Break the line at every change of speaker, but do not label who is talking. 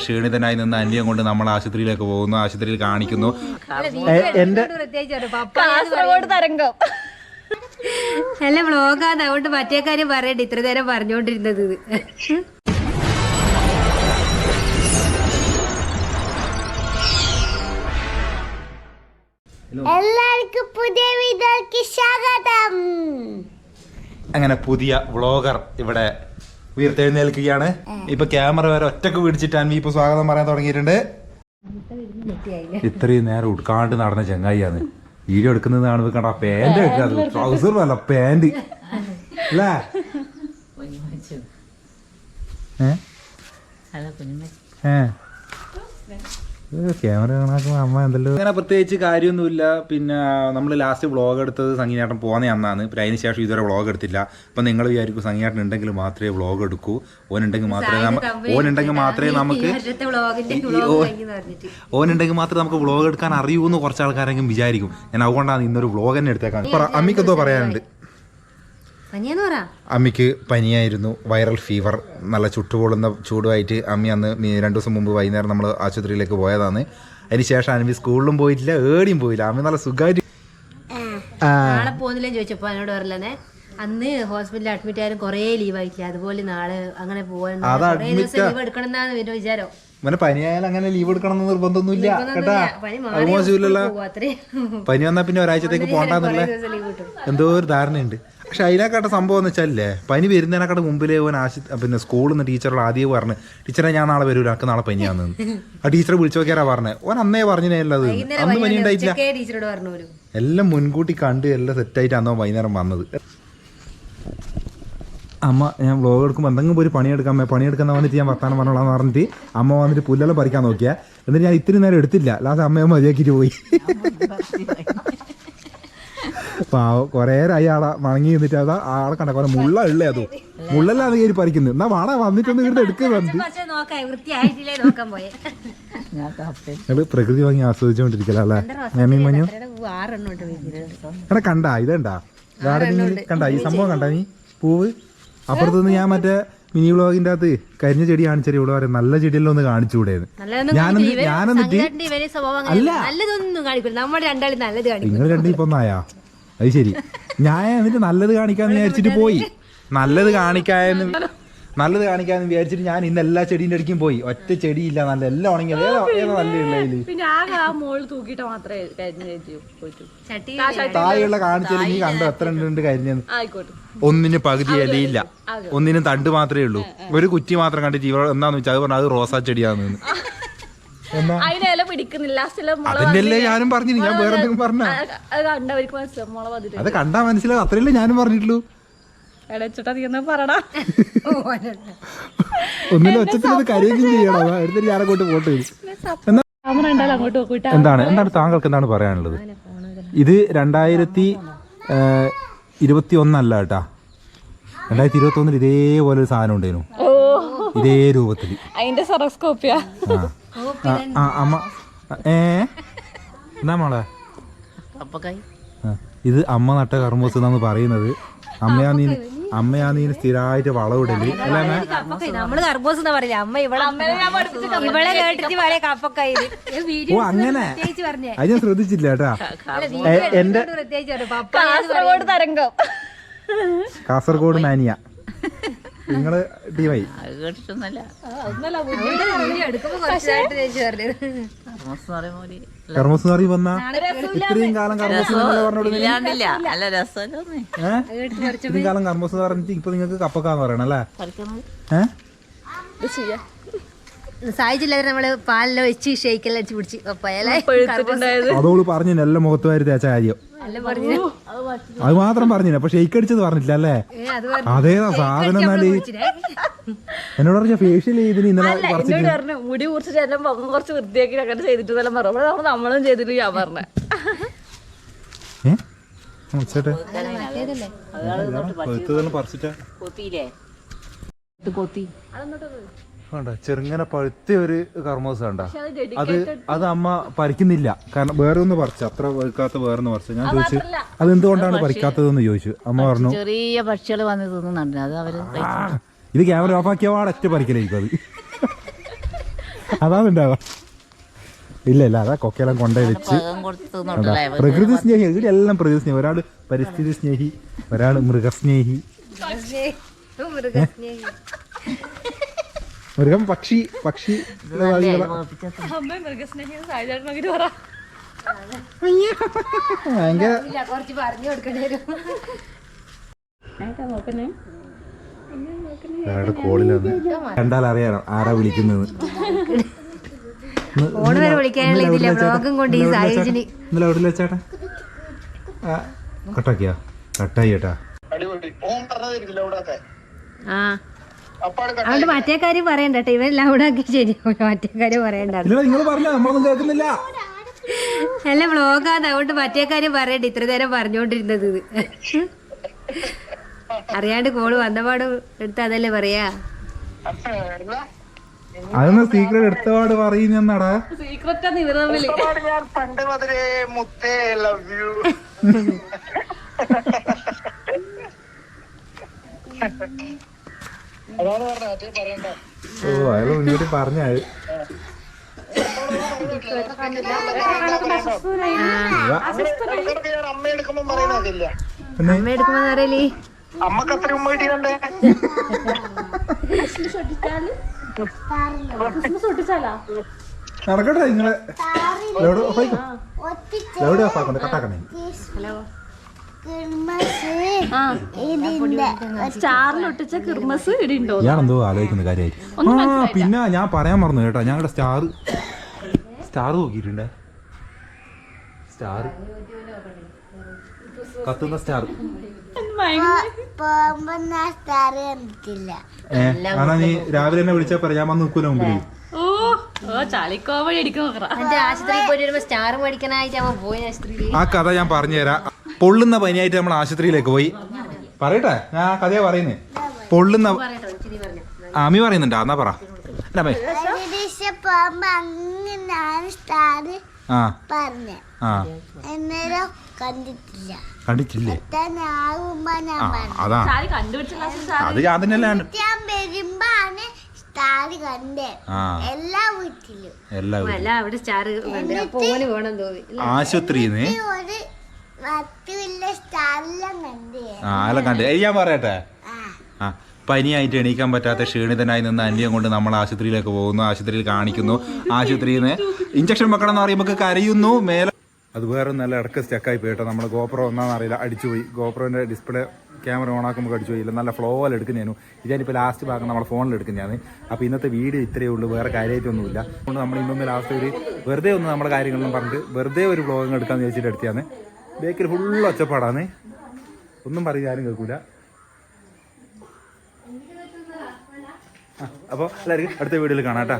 ക്ഷീണിതനായി നിന്ന് അന്യം കൊണ്ട് നമ്മൾ ആശുപത്രിയിലേക്ക് പോകുന്നു, ആശുപത്രിയിൽ കാണിക്കുന്നു.
നല്ല വ്ളോഗാണ്, അതുകൊണ്ട് മറ്റേ കാര്യം പറയണ്ട, ഇത്ര നേരം പറഞ്ഞോണ്ടിരുന്നത്.
എല്ലാവർക്കും പുതിയ വീഡിയോയ്ക്ക് സ്വാഗതം.
അങ്ങനെ പുതിയ വ്ളോഗർ ഇവിടെ ഉയർത്തെഴുന്നേൽക്കുകയാണ്. ഇപ്പൊ ക്യാമറ വരെ ഒറ്റക്ക് പിടിച്ചിട്ട് അൻവി ഇപ്പൊ സ്വാഗതം പറയാൻ തുടങ്ങിയിട്ടുണ്ട്. ഇത്രയും നേരം ഉടുക്കാണ്ട് നടന്ന ചങ്ങായിയാണ് വീഡിയോ എടുക്കുന്നത് കാണുമ്പോ കണ്ട പാന്റ് എടുക്കാതെ, ട്രൗസർ അല്ല പാന്റ് അല്ലേ? ക്യാമറ കാണാക്കുമ്പോ അമ്മ എന്തല്ലോ. അങ്ങനെ പ്രത്യേകിച്ച് കാര്യമൊന്നുമില്ല. പിന്നെ നമ്മൾ ലാസ്റ്റ് വ്ളോഗ് എടുത്തത് സംഗീതേട്ടൻ പോകുന്ന അന്നാണ്. പിന്നെ അതിന് ശേഷം ഇതുവരെ വ്ളോഗ് എടുത്തില്ല. അപ്പൊ നിങ്ങൾ വിചാരിക്കും സംഗീതേട്ടൻ ഉണ്ടെങ്കിൽ മാത്രമേ വ്ളോഗ് എടുക്കൂ, ഓനുണ്ടെങ്കിൽ മാത്രമേ നമുക്ക് വ്ളോഗ് എടുക്കാൻ അറിയൂ എന്ന് കുറച്ച് ആൾക്കാരെങ്കിലും വിചാരിക്കും. ഞാൻ അതുകൊണ്ടാണ് ഇന്നൊരു വ്ളോഗ് തന്നെ എടുത്തേക്കാൻ. അമ്മിക്ക് എന്തോ പറയാനുണ്ട്. അമ്മിക്ക് പനിയായിരുന്നു, വൈറൽ ഫീവർ, നല്ല ചുട്ടുപൊള്ളുന്ന ചൂടുമായിട്ട് അമ്മി അന്ന് 2 ദിവസം മുമ്പ് വൈകുന്നേരം നമ്മൾ ആശുപത്രിയിലേക്ക് പോയതാണ്. അതിന് ശേഷം അമ്മി സ്കൂളിലും പോയിട്ടില്ല, ഏടിയും പോയില്ല. അമ്മി നല്ല സുഖമായിട്ട്
നാളെ പോകുന്നില്ലെന്ന് ചോദിച്ചപ്പോ എന്നോട് പറഞ്ഞേ, അന്ന് ഹോസ്പിറ്റലിൽ അഡ്മിറ്റ് ആയാലും കൊറേ ലീവ് ആയിട്ടില്ല, അതുപോലെ നാളെ അങ്ങനെ പോകാൻ ലീവ് എടുക്കണം എന്നാണ് പിന്നെ വിചാരം.
അങ്ങനെ പനിയായാലും അങ്ങനെ ലീവ് എടുക്കണം എന്ന് നിർബന്ധമൊന്നുമില്ല കേട്ടാ. അത് മോശമില്ലല്ലോ. പനി വന്നാൽ പിന്നെ ഒരാഴ്ചത്തേക്ക് പോകണ്ടെന്നുള്ള എന്തോ ഒരു ധാരണയുണ്ട്. പക്ഷെ അതിനെക്കാട്ട സംഭവം എന്ന് വെച്ചാലേ, പനി വരുന്നതിനെക്കാട്ട് മുമ്പിലേ ഓൻ പിന്നെ സ്കൂളിൽ നിന്ന് ടീച്ചറോട് ആദ്യം പറഞ്ഞു, ടീച്ചറെ ഞാൻ നാളെ വരൂല, എനിക്ക് നാളെ പനിയാന്ന്. ആ ടീച്ചറെ വിളിച്ചു നോക്കിയാരാ പറഞ്ഞത്. ഓൻ അന്നേ പറഞ്ഞത് അന്ന് പനി ഉണ്ടായിട്ടില്ല. എല്ലാം മുൻകൂട്ടി കണ്ട് എല്ലാം സെറ്റായിട്ട് അന്നോ വൈകുന്നേരം വന്നത്. അമ്മ ഞാൻ വ്ളോഗ് എടുക്കുമ്പോൾ എന്തെങ്കിലും പോയി പണിയെടുക്കാൻ വന്നിട്ട് ഞാൻ വർത്താനം പറഞ്ഞോളാന്ന് പറഞ്ഞിട്ട് അമ്മ വന്നിട്ട് പുല്ലെല്ലാം പറിക്കാൻ നോക്കിയാ. എന്നിട്ട് ഞാൻ ഇത്തിരി നേരം എടുത്തില്ല. ലാസ്റ്റ് അമ്മയെ മതിയാക്കിയിട്ട് പോയി. പാവം കുറേ അയാളെ മണങ്ങി നിന്നിട്ട് അതാ ആളെ കണ്ട കുറെ മുള്ള ഉള്ളേ, അതോ മുള്ളല്ലാതെ കയറി പറിക്കുന്നത്. എന്നാ വാണ വന്നിട്ടൊന്ന് ഇവിടുന്ന് എടുക്കുന്നത്. പ്രകൃതി ഭംഗി ആസ്വദിച്ചോണ്ടിരിക്കല്ലേ മേമി മഞ്ഞു. എടാ കണ്ടാ ഇതെണ്ടാ ഗാർഡനിങ്ങിൽ കണ്ടാ ഈ സംഭവം കണ്ടാ നീ പൂവ്? അപ്പുറത്തുനിന്ന് ഞാൻ മറ്റേ മിനി വ്ളോഗിന്റെ അകത്ത് കരിഞ്ഞ ചെടി കാണിച്ചാൽ ഇവിടെ പറയാം നല്ല ചെടിയെല്ലാം ഒന്ന് കാണിച്ചുകൂടെയെന്ന്. ഞാനെന്നിട്ട് അല്ല നിങ്ങൾ രണ്ടും ഇപ്പൊ ഒന്നായാ അത് ശരി. ഞാൻ എന്നിട്ട് നല്ലത് കാണിക്കാന്ന് വിചാരിച്ചിട്ട് പോയി. നല്ലത് കാണിക്കാന്ന് വിചാരിച്ചിട്ട് ഞാൻ ഇന്ന് എല്ലാ ചെടീന്റെ അടുക്കും പോയി. ഒറ്റ ചെടിയില്ല, നല്ല എല്ലാം ഉണങ്ങിയത്. ഏതോ നല്ല താഴെയുള്ള കാണിച്ചാൽ നീ കണ്ടോ എത്ര ഉണ്ട് കരിഞ്ഞെന്ന്? ഒന്നിന് പകുതി ഇലയില്ല, ഒന്നിനും തണ്ട് മാത്രമേ ഉള്ളൂ. ഒരു കുറ്റി മാത്രം കണ്ടിട്ട് ഇവ എന്താന്ന് വെച്ചാൽ അത് പറഞ്ഞാൽ അത് റോസാ ചെടിയാന്ന്. അതിന്റെ ഞാനും പറഞ്ഞു, ഞാൻ വേറെ എന്തെങ്കിലും പറഞ്ഞ അത് കണ്ടാ മനസ്സിലാവും. അത്രയല്ലേ ഞാനും പറഞ്ഞിട്ടുള്ളൂ. ഒന്നിനും ഒച്ചത്തിലത് കരയുകയും ചെയ്യണം. എടുത്തിട്ട് ഞാൻ അങ്ങോട്ട് പോട്ട്. എന്താണ് താങ്കൾക്ക് എന്താണ് പറയാനുള്ളത്? ഇത് 2021 അല്ല കേട്ടാ, 2021 ഇതേപോലെ ഒരു സാധനം ഉണ്ടായിരുന്നു, ഇതേ രൂപത്തില്. അമ്മ എന്നാ മോളെ ഇത് അമ്മ നട്ട കർമ്മൂസ് എന്നാണ് പറയുന്നത്. അമ്മയാ നീ സ്ഥിരമായിട്ട് വളവിടല് അല്ലേ? ഓ അങ്ങനെ അത് ഞാൻ ശ്രദ്ധിച്ചില്ല കേട്ടാ. എന്റെ കാസർഗോഡ് മാനിയ നിങ്ങള് ടീമായി കർമ്മൂസ് കറി വന്ന ഇത്രയും കാലം കർമ്മൂസ് ഇത്രയും കാലം കർമ്മൂസ് പറഞ്ഞിട്ട് ഇപ്പൊ നിങ്ങൾക്ക് കപ്പക്കാന്ന് പറയണം അല്ലേ?
സാധിച്ചില്ലാതെ നമ്മള് പാലില് വെച്ച് ഷെയ്ക്കെല്ലാം അടിച്ച് പിടിച്ച്
അതോള് പറഞ്ഞു എല്ലാ മുഖത്തുമാര് തേച്ച കാര്യം അത് മാത്രം പറഞ്ഞില്ല. അപ്പൊ ഷെയ്ക്ക് അടിച്ചത് പറഞ്ഞിട്ടില്ല അല്ലേ? അതേതാ സാധനം? എന്നാല് എന്നോട് പറഞ്ഞ ഫേഷ്യൽ ചെയ്തിന് ഇന്നലെ
മുടി കുറച്ച് വൃത്തിയാക്കി അങ്ങനെ ചെയ്തിട്ട് നമ്മളും ചെയ്തിട്ട് ഞാൻ പറഞ്ഞ
ചെറുങ്ങനെ പഴുത്ത ഒരു കർമ്മൂസ് കണ്ട അത് അമ്മ പറിക്കുന്നില്ല. കാരണം വേറെ ഒന്ന് പറിച്ചു, അത്ര പഴുക്കാത്ത വേറൊന്ന് പറിച്ചു. ഞാൻ ചോദിച്ചു അത് എന്തുകൊണ്ടാണ് പറിക്കാത്തതെന്ന് ചോദിച്ചു. അമ്മ പറഞ്ഞു
ചെറിയ പക്ഷികൾ വന്ന് തിന്നുന്നുണ്ട്, അത് അവര്
ഇത് ക്യാമറ ഓഫ് ആക്കിയ ഒറ്റ പറിക്കലായിരിക്കും അത്. അതാണ് ഉണ്ടാവുക. ഇല്ല ഇല്ല, അതാ കൊക്കെല്ലാം കൊണ്ടുപോയി വെച്ച്. പ്രകൃതി സ്നേഹി, ഇവിടെ എല്ലാം പ്രകൃതി സ്നേഹി. ഒരാൾ പരിസ്ഥിതി സ്നേഹി, ഒരാൾ മൃഗസ്നേഹി. മൃഗം പക്ഷി ഭയങ്കര കോളിലാണ്. കണ്ടാൽ അറിയാം ആരാ വിളിക്കുന്നത്.
ഇന്നലെ
എവിടെ വെച്ചാട്ടാ കട്ടാക്കിയാ? കട്ടായി ചേട്ടാ.
അതുകൊണ്ട് മറ്റേ കാര്യം പറയണ്ട കേട്ടോ, ഇവരെല്ലാം അവിടെ ആക്കി ശരിയാവില്ല. മറ്റേ കാര്യം പറയണ്ട,
നിങ്ങൾ പറഞ്ഞ നമ്മളൊന്നും കേൾക്കുന്നില്ല.
അല്ല വ്ളോഗാണ്, അതുകൊണ്ട് മറ്റേ കാര്യം പറയണ്ട. ഇത്ര നേരം പറഞ്ഞോണ്ടിരുന്നത് ഇത് അറിയാണ്ട് കോള് വന്നപാട് എടുത്ത് അതല്ലേ പറയാ.
അതൊന്ന് സീക്രട്ട് എടുത്തപാട് പറയുന്നടാ.
സീക്രറ്റ് ഇവർ തമ്മിൽ.
പണ്ട് മുതലേ മുത്തേ ലവ് യു.
ഓ അയാൾ മുന്നോട്ട് പറഞ്ഞ
അമ്മ എടുക്കുമ്പോ പറയുന്നതില്ല.
അമ്മ എടുക്കുമ്പോ അറിയില്ലേ
അമ്മക്ക് അത്ര ഉമ്മ കിട്ടിയണ്ടേ?
നടക്കട്ടെ നിങ്ങളെ എവിടെ ഓഫാക്കണ്ടേ? കട്ടാക്കണേ.
സ്റ്റാറിലൊട്ടിച്ച ക്രിസ്മസ് ഇടിണ്ടോ?
ഞാനെന്തോ ആലോചിക്കുന്ന കാര്യമായി. പിന്നെ ഞാൻ പറയാൻ മറന്നു കേട്ടോ, ഞങ്ങളുടെ സ്റ്റാർ നോക്കിയിട്ടുണ്ടേ. സ്റ്റാർ കത്തുന്ന സ്റ്റാർ. ആണാ നീ രാവിലെ എന്നെ വിളിച്ചാ പറയാം, ഞാൻ വന്ന് നിൽക്കൂല മുമ്പിൽ.
ആശുപത്രിയിൽ പോയിട്ട് വരുമ്പോ സ്റ്റാർ മേടിക്കാനായിട്ട് അവൻ പോയി ആശുപത്രിയിൽ.
ആ കഥ ഞാൻ പറഞ്ഞുതരാം. പൊള്ളുന്ന പനിയായിട്ട് നമ്മൾ ആശുപത്രിയിലേക്ക് പോയി. പറയട്ടെ, ഞാൻ ആ കഥയാ പറയുന്നേ. പൊള്ളുന്ന അമ്മി പറയുന്നുണ്ടോ? എന്നാ പറ. കണ്ടിട്ടില്ലേ? അതാ അത് ഞാൻ തന്നെയല്ലേ. ആശുപത്രിന്ന് എല്ലാം കണ്ടേ. ഞാൻ പറയട്ടെ, ആ പനിയായിട്ട് എണീക്കാൻ പറ്റാത്ത ക്ഷീണിതനായി നിന്ന് അന്യം കൊണ്ട് നമ്മൾ ആശുപത്രിയിലേക്ക് പോകുന്നു. ആശുപത്രിയിൽ കാണിക്കുന്നു. ആശുപത്രിയിൽ നിന്ന് ഇഞ്ചക്ഷൻ വെക്കണം എന്ന് പറയുമ്പോൾ കരയുന്നു. മേലെ അത് വേറെ നല്ല ഇടക്ക് സ്റ്റക്കായി പോയിട്ടോ. നമ്മൾ ഗോപ്രോ ഒന്നാന്ന് അറിയില്ല, അടിച്ചുപോയി. ഗോപ്രോന്റെ ഡിസ്പ്ലേ ക്യാമറ ഓൺ ആക്കുമ്പോൾ അടിച്ചുപോയില്ല. നല്ല ഫ്ലോയിൽ എടുക്കുന്നതിനു. ഇതാനിപ്പോൾ ലാസ്റ്റ് ഭാഗം നമ്മുടെ ഫോണിൽ എടുക്കുന്നതാണ്. അപ്പോൾ ഇന്നത്തെ വീഡിയോ ഇത്രയേ ഉള്ളൂ, വേറെ കാര്യമായിട്ടൊന്നുമില്ല. അതുകൊണ്ട് നമ്മൾ ഇന്നൊന്ന് ലാസ്റ്റ് ഒരു വെറുതെ ഒന്ന് നമ്മുടെ കാര്യങ്ങളെല്ലാം പറഞ്ഞിട്ട് വെറുതെ ഒരു വ്ളോഗിങ് എടുക്കാമെന്ന് ചോദിച്ചിട്ട് എടുത്തിയാണ്. ബേക്കിൽ ഫുള്ള് ഒച്ചപ്പാടാണ്, ഒന്നും പറയും ആരും കേൾക്കൂല. അപ്പോൾ എല്ലാവർക്കും അടുത്ത വീഡിയോയിൽ കാണാം കേട്ടോ.